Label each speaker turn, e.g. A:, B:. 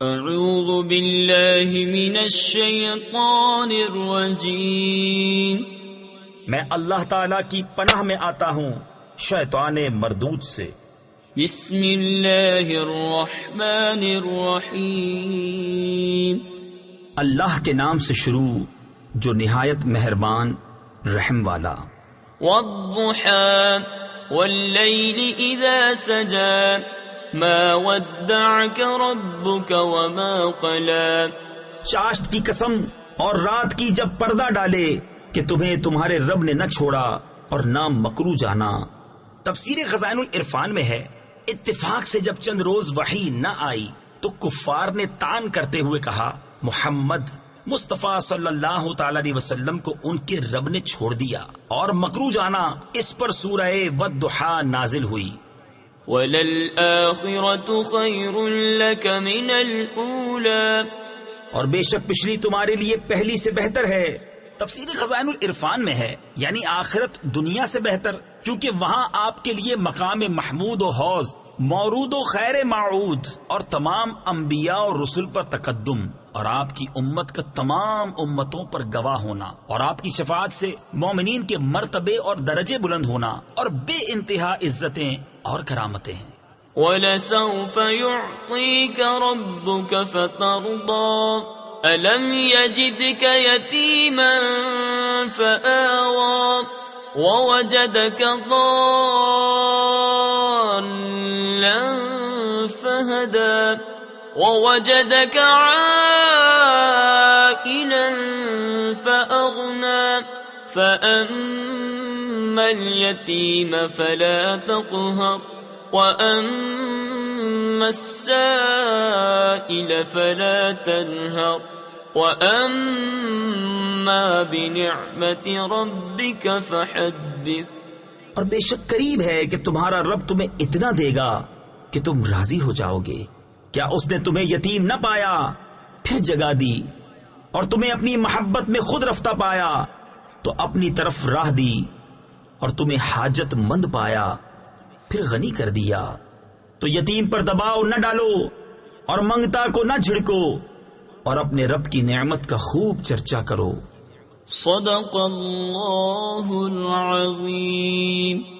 A: اعوذ باللہ من الشیطان الرجیم،
B: میں اللہ تعالی کی پناہ میں آتا ہوں شیطان مردود سے۔
A: بسم اللہ الرحمن الرحیم،
B: اللہ کے نام سے شروع جو نہایت مہربان رحم والا۔
A: والضحى واللیل اذا سجى ما ودعك ربك وما قلى۔
B: چاشت کی قسم اور رات کی جب پردہ ڈالے کہ تمہیں تمہارے رب نے نہ چھوڑا اور نہ مکرو جانا۔ تفسیر خزائن العرفان میں ہے، اتفاق سے جب چند روز وحی نہ آئی تو کفار نے تان کرتے ہوئے کہا محمد مصطفیٰ صلی اللہ تعالی علیہ وسلم کو ان کے رب نے چھوڑ دیا، اور مکرو جانا۔ اس پر سورہ والضحیٰ نازل ہوئی۔
A: وَلَلْآخِرَةُ خَيْرٌ لَكَ مِنَ الْأُولَى،
B: اور بے شک پچھلی تمہارے لیے پہلی سے بہتر ہے۔ تفسیر خزائن العرفان میں ہے، یعنی آخرت دنیا سے بہتر، کیونکہ وہاں آپ کے لیے مقام محمود و حوض مورود و خیر معود، اور تمام انبیاء اور رسل پر تقدم، اور آپ کی امت کا تمام امتوں پر گواہ ہونا، اور آپ کی شفاعت سے مومنین کے مرتبے اور درجے بلند ہونا، اور بے انتہا عزتیں اور کرامتیں ہیں۔
A: وَلَسَوْفَ يُعْطِيكَ رَبُّكَ فَتَرْضَىٰ، أَلَمْ يَجِدْكَ يَتِيمًا فَآوَىٰ، وَوَجَدَكَ ضَالًّا فَهَدَىٰ، وَوَجَدَكَ عَائِلًا فَأَغْنَىٰ، فَأَمَّا الْيَتِيمَ فَلَا تَقْهَرْ، وَأَمَّا السَّائِلَ فَلَا تَنْهَرْ، وَأَمَّا بِنِعْمَةِ رَبِّكَ فَحَدِّثْ۔
B: اور بے شک قریب ہے کہ تمہارا رب تمہیں اتنا دے گا کہ تم راضی ہو جاؤ گے۔ کیا اس نے تمہیں یتیم نہ پایا پھر جگہ دی، اور تمہیں اپنی محبت میں خود رفتہ پایا تو اپنی طرف راہ دی، اور تمہیں حاجت مند پایا پھر غنی کر دیا۔ تو یتیم پر دباؤ نہ ڈالو اور منگتا کو نہ جھڑکو، اور اپنے رب کی نعمت کا خوب چرچا کرو۔
A: صدق اللہ العظیم۔